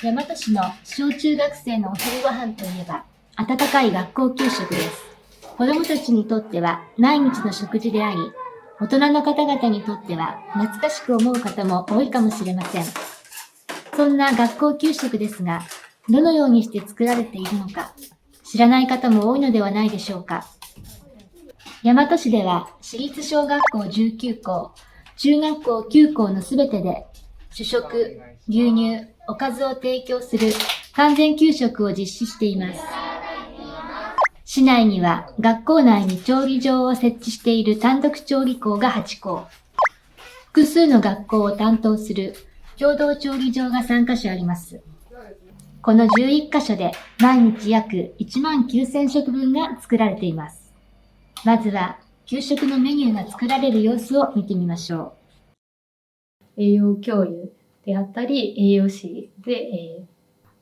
大和市の小中学生のお昼ご飯といえば、温かい学校給食です。子供たちにとっては毎日の食事であり、大人の方々にとっては懐かしく思う方も多いかもしれません。そんな学校給食ですが、どのようにして作られているのか、知らない方も多いのではないでしょうか。大和市では、市立小学校19校、中学校9校のすべてで、主食、牛乳、おかずを提供する完全給食を実施しています。市内には学校内に調理場を設置している単独調理校が8校、複数の学校を担当する共同調理場が3カ所あります。この11カ所で毎日約1万9000食分が作られています。まずは給食のメニューが作られる様子を見てみましょう。栄養教諭であったり、栄養士で、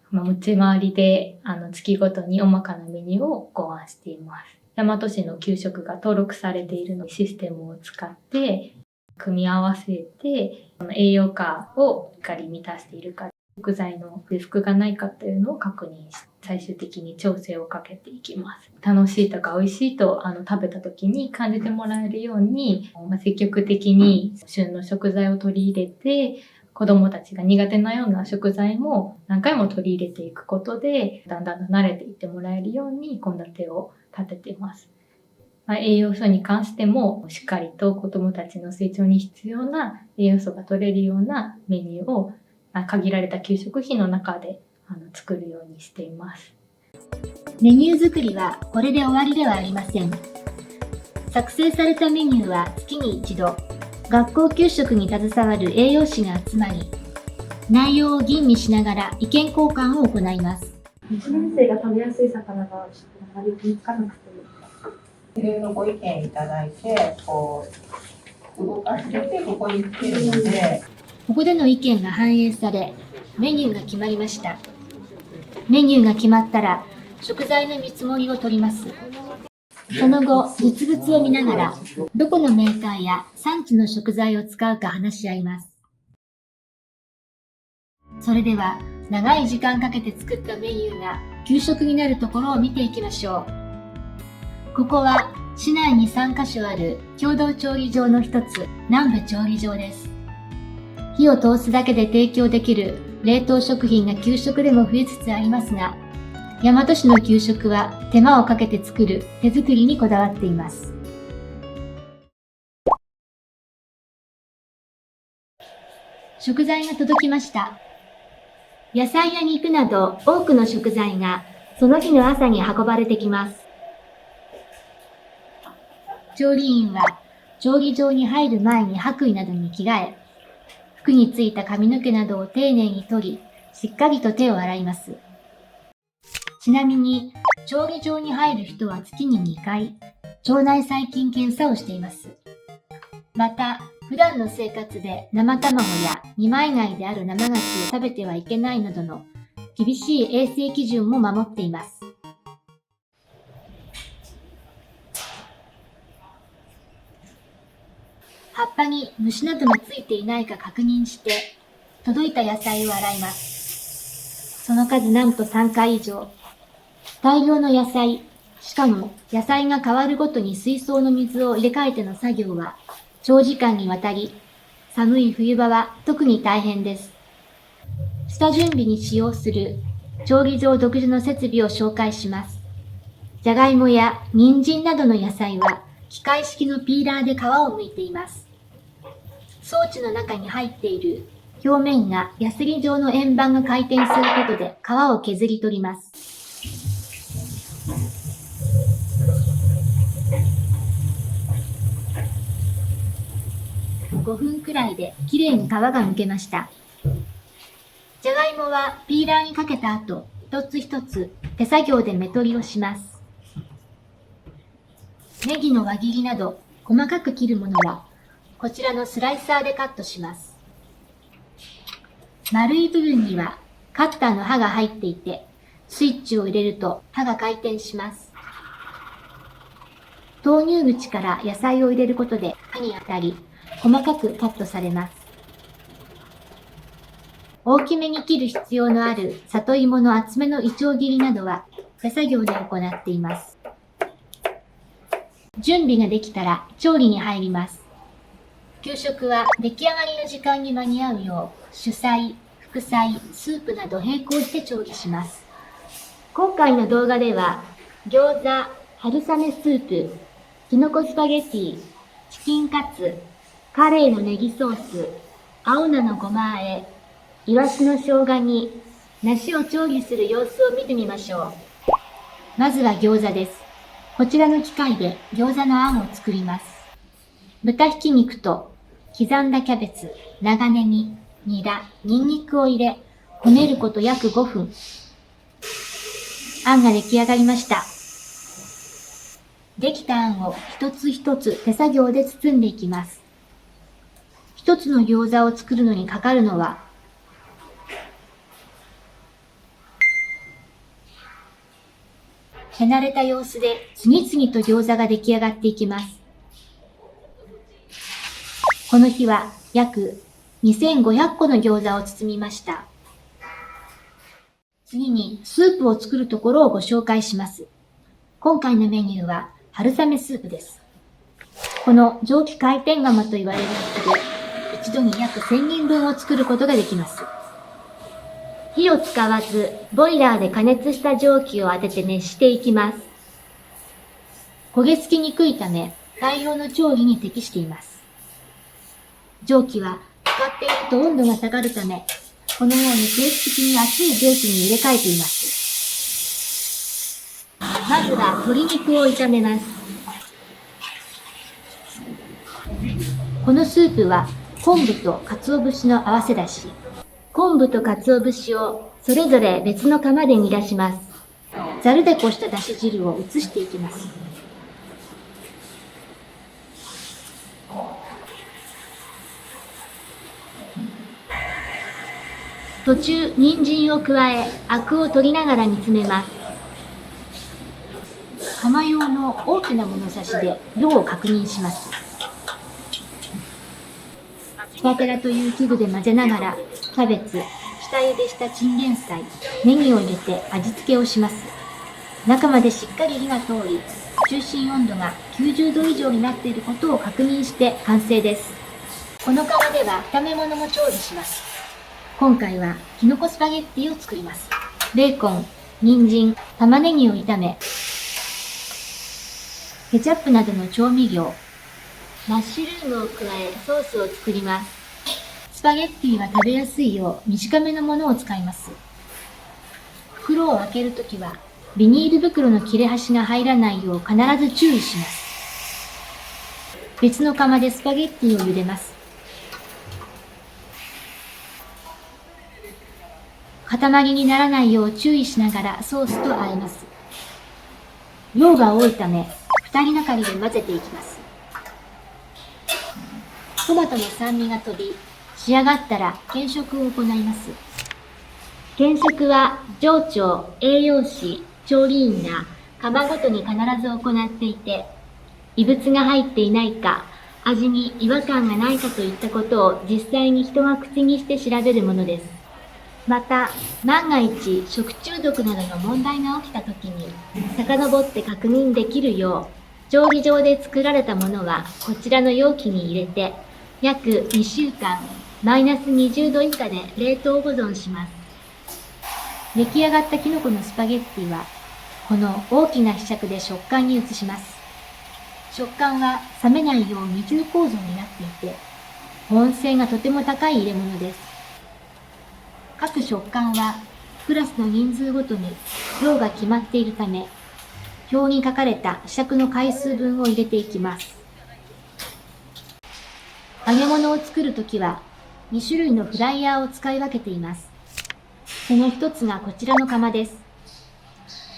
持ち回りで月ごとに大まかなメニューを考案しています。大和市の給食が登録されているのシステムを使って組み合わせて栄養価をしっかり満たしているか、食材の不足がないかというのを確認し、最終的に調整をかけていきます。楽しいとか美味しいと食べた時に感じてもらえるように、積極的に旬の食材を取り入れて、子供たちが苦手なような食材も何回も取り入れていくことで、だんだん慣れていってもらえるように献立を立てています。栄養素に関してもしっかりと子供たちの成長に必要な栄養素が取れるようなメニューを限られた給食費の中で作るようにしています。メニュー作りはこれで終わりではありません。作成されたメニューは月に一度、学校給食に携わる栄養士が集まり、内容を吟味しながら意見交換を行います。1年生が食べやすい魚があまり見つからなくて。いろいろご意見いただいて、動かしててここに来てるので、ここでの意見が反映され、メニューが決まりました。メニューが決まったら、食材の見積もりを取ります。その後、実物を見ながら、どこのメーカーや産地の食材を使うか話し合います。それでは、長い時間かけて作ったメニューが給食になるところを見ていきましょう。ここは、市内に3カ所ある共同調理場の一つ、南部調理場です。火を通すだけで提供できる冷凍食品が給食でも増えつつありますが、大和市の給食は手間をかけて作る手作りにこだわっています。食材が届きました。野菜や肉など多くの食材がその日の朝に運ばれてきます。調理員は調理場に入る前に白衣などに着替え、服についた髪の毛などを丁寧に取り、しっかりと手を洗います。ちなみに、調理場に入る人は月に2回、腸内細菌検査をしています。また、普段の生活で生卵や二枚貝である生牡蠣を食べてはいけないなどの厳しい衛生基準も守っています。葉っぱに虫などがついていないか確認して、届いた野菜を洗います。その数なんと3回以上。大量の野菜、しかも野菜が変わるごとに水槽の水を入れ替えての作業は長時間にわたり、寒い冬場は特に大変です。下準備に使用する調理場独自の設備を紹介します。じゃがいもや人参などの野菜は機械式のピーラーで皮を剥いています。装置の中に入っている表面がヤスリ状の円盤が回転することで皮を削り取ります。5分くらいできれいに皮が剥けました。じゃがいもはピーラーにかけた後、一つ一つ手作業で目取りをします。ネギの輪切りなど細かく切るものはこちらのスライサーでカットします。丸い部分にはカッターの刃が入っていて、スイッチを入れると刃が回転します。投入口から野菜を入れることで刃に当たり、細かくカットされます。大きめに切る必要のある里芋の厚めのイチョウ切りなどは手作業で行っています。準備ができたら調理に入ります。給食は出来上がりの時間に間に合うよう、主菜、副菜、スープなど並行して調理します。今回の動画では、餃子、春雨スープ、きのこスパゲッティ、チキンカツ、カレーのネギソース、青菜のごま和え、イワシの生姜煮、梨を調理する様子を見てみましょう。まずは餃子です。こちらの機械で餃子のあんを作ります。豚ひき肉と刻んだキャベツ、長ネギ、ニラ、ニンニクを入れ、こねること約5分。あんが出来上がりました。できたあんを一つ一つ手作業で包んでいきます。一つの餃子を作るのにかかるのは、手慣れた様子で次々と餃子が出来上がっていきます。この日は約2500個の餃子を包みました。次にスープを作るところをご紹介します。今回のメニューは春雨スープです。この蒸気回転釜と言われるやつで一度に約1000人分を作ることができます。火を使わずボイラーで加熱した蒸気を当てて熱していきます。焦げ付きにくいため大量の調理に適しています。蒸気は使っていると温度が下がるため、このように定期的に熱い蒸気に入れ替えています。まずは鶏肉を炒めます。このスープは昆布と鰹節の合わせだし。昆布と鰹節をそれぞれ別の釜で煮出します。ざるでこしただし汁を移していきます。途中、人参を加え、アクを取りながら煮詰めます。釜用の大きな物差しで量を確認します。スパテラという器具で混ぜながら、キャベツ、下茹でしたチンゲン菜、ネギを入れて味付けをします。中までしっかり火が通り、中心温度が90度以上になっていることを確認して完成です。この釜では炒め物も調理します。今回はきのこスパゲッティを作ります。ベーコン、人参、玉ねぎを炒め、ケチャップなどの調味料、マッシュルームを加えソースを作ります。スパゲッティは食べやすいよう短めのものを使います。袋を開けるときはビニール袋の切れ端が入らないよう必ず注意します。別の釜でスパゲッティを茹でます。塊にならないよう注意しながらソースと和えます。量が多いため2人がかりで混ぜていきます。トマトの酸味が飛び、仕上がったら検食を行います。検食は上長、栄養士、調理員が釜ごとに必ず行っていて、異物が入っていないか、味に違和感がないかといったことを実際に人が口にして調べるものです。また、万が一食中毒などの問題が起きたときに、遡って確認できるよう、調理場で作られたものはこちらの容器に入れて、約2週間、マイナス20度以下で冷凍保存します。出来上がったキノコのスパゲッティは、この大きな柄杓で食感に移します。食感は冷めないよう二重構造になっていて、保温性がとても高い入れ物です。各食感はクラスの人数ごとに量が決まっているため、表に書かれた柄杓の回数分を入れていきます。揚げ物を作るときは2種類のフライヤーを使い分けています。その一つがこちらの釜です。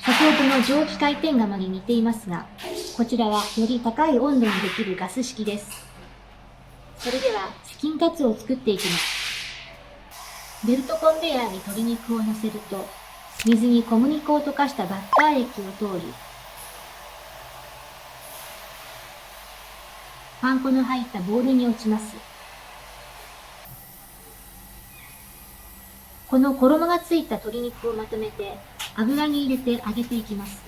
先ほどの蒸気回転釜に似ていますが、こちらはより高い温度にできるガス式です。それではチキンカツを作っていきます。ベルトコンベヤーに鶏肉を乗せると、水に小麦粉を溶かしたバッター液を通り、パン粉の入ったボウルに落ちます。この衣がついた鶏肉をまとめて油に入れて揚げていきます。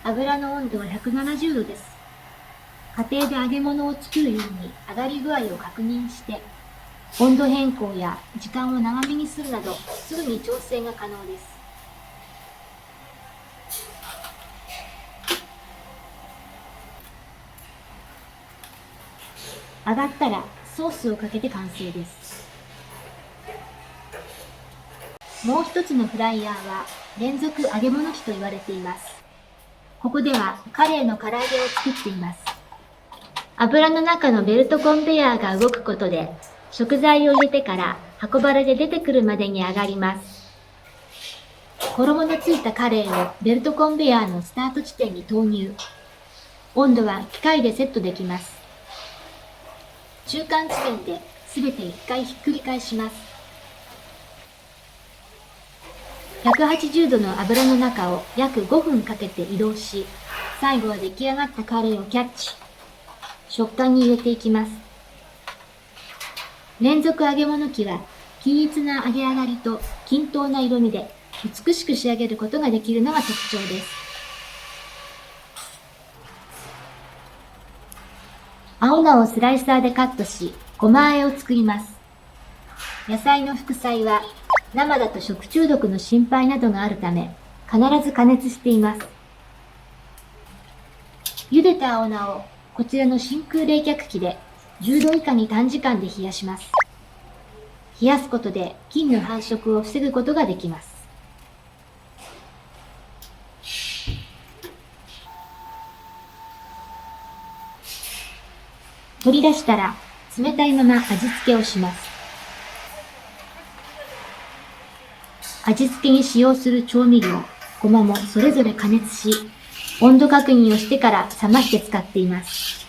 油の温度は170度です。家庭で揚げ物を作るように上がり具合を確認して、温度変更や時間を長めにするなどすぐに調整が可能です。揚がったらソースをかけて完成です。もう一つのフライヤーは連続揚げ物機と言われています。ここではカレーの唐揚げを作っています。油の中のベルトコンベヤーが動くことで食材を入れてから運ばれて出てくるまでに上がります。衣のついたカレーをベルトコンベヤーのスタート地点に投入。温度は機械でセットできます。中間地点で全て1回ひっくり返します。180度の油の中を約5分かけて移動し、最後は出来上がったカレーをキャッチ。食感に入れていきます。連続揚げ物機は均一な揚げ上がりと均等な色味で美しく仕上げることができるのが特徴です。青菜をスライサーでカットし、ごま和えを作ります。野菜の副菜は生だと食中毒の心配などがあるため、必ず加熱しています。茹でた青菜をこちらの真空冷却機で10度以下に短時間で冷やします。冷やすことで菌の繁殖を防ぐことができます。取り出したら冷たいまま味付けをします。味付けに使用する調味料、ごまもそれぞれ加熱し、温度確認をしてから冷まして使っています。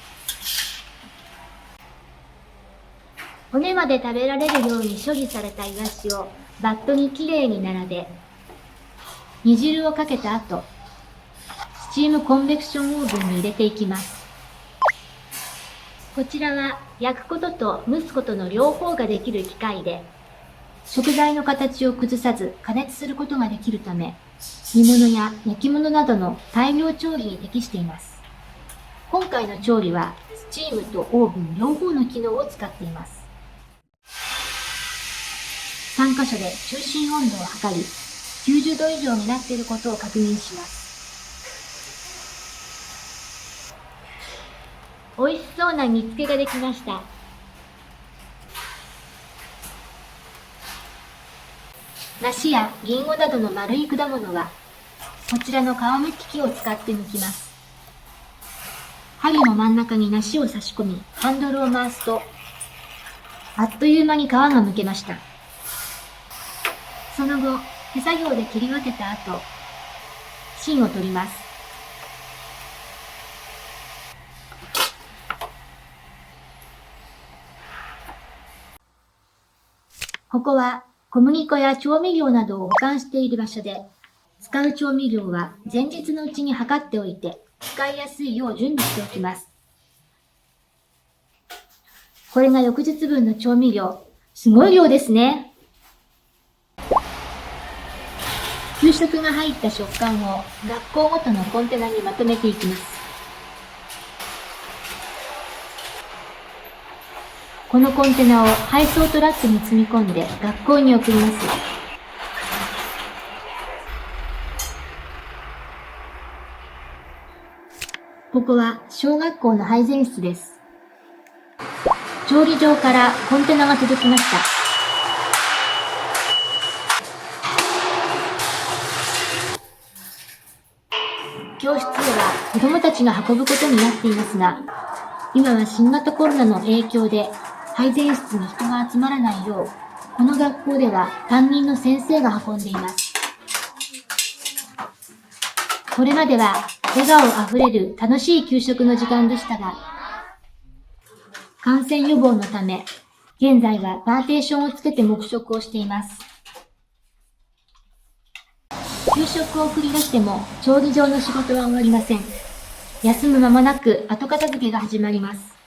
骨まで食べられるように処理されたイワシをバットにきれいに並べ、煮汁をかけた後、スチームコンベクションオーブンに入れていきます。こちらは焼くことと蒸すことの両方ができる機械で、食材の形を崩さず加熱することができるため、煮物や焼き物などの大量調理に適しています。今回の調理はスチームとオーブン両方の機能を使っています。3箇所で中心温度を測り、90度以上になっていることを確認します。美味しそうな煮付けができました。梨やリンゴなどの丸い果物は、こちらの皮むき器を使って剥きます。針の真ん中に梨を差し込み、ハンドルを回すと、あっという間に皮が剥けました。その後、手作業で切り分けた後、芯を取ります。ここは小麦粉や調味料などを保管している場所で、使う調味料は前日のうちに測っておいて、使いやすいよう準備しておきます。これが翌日分の調味料。すごい量ですね。給食が入った食感を学校ごとのコンテナにまとめていきます。このコンテナを配送トラックに積み込んで学校に送ります。ここは小学校の配膳室です。調理場からコンテナが届きました。教室では子どもたちが運ぶことになっていますが、今は新型コロナの影響で配膳室に人が集まらないよう、この学校では担任の先生が運んでいます。これまでは笑顔あふれる楽しい給食の時間でしたが、感染予防のため、現在はパーテーションをつけて黙食をしています。給食を送り出しても調理場の仕事は終わりません。休む間もなく後片付けが始まります。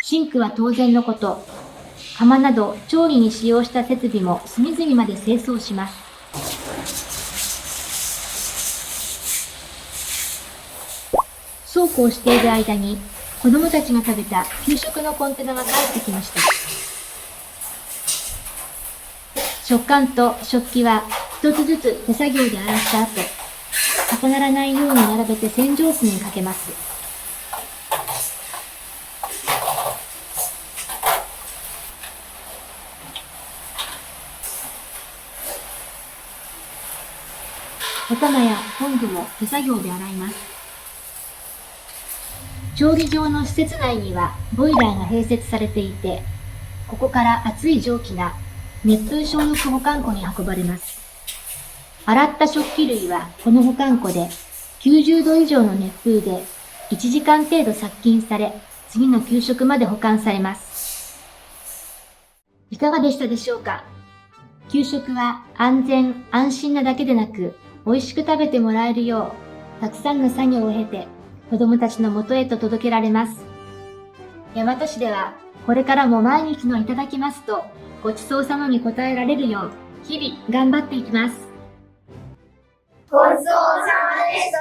シンクは当然のこと、釜など調理に使用した設備も隅々まで清掃します。そうこうしている間に、子供たちが食べた給食のコンテナが帰ってきました。食管と食器は一つずつ手作業で洗った後、重ならないように並べて洗浄水にかけます。お玉やトングも手作業で洗います。調理場の施設内にはボイラーが併設されていて、ここから熱い蒸気が熱風消毒保管庫に運ばれます。洗った食器類はこの保管庫で90度以上の熱風で1時間程度殺菌され、次の給食まで保管されます。いかがでしたでしょうか？給食は安全・安心なだけでなく、美味しく食べてもらえるよう、たくさんの作業を経て、子供たちの元へと届けられます。大和市では、これからも毎日のいただきますと、ごちそうさまに応えられるよう、日々頑張っていきます。ごちそうさまでした。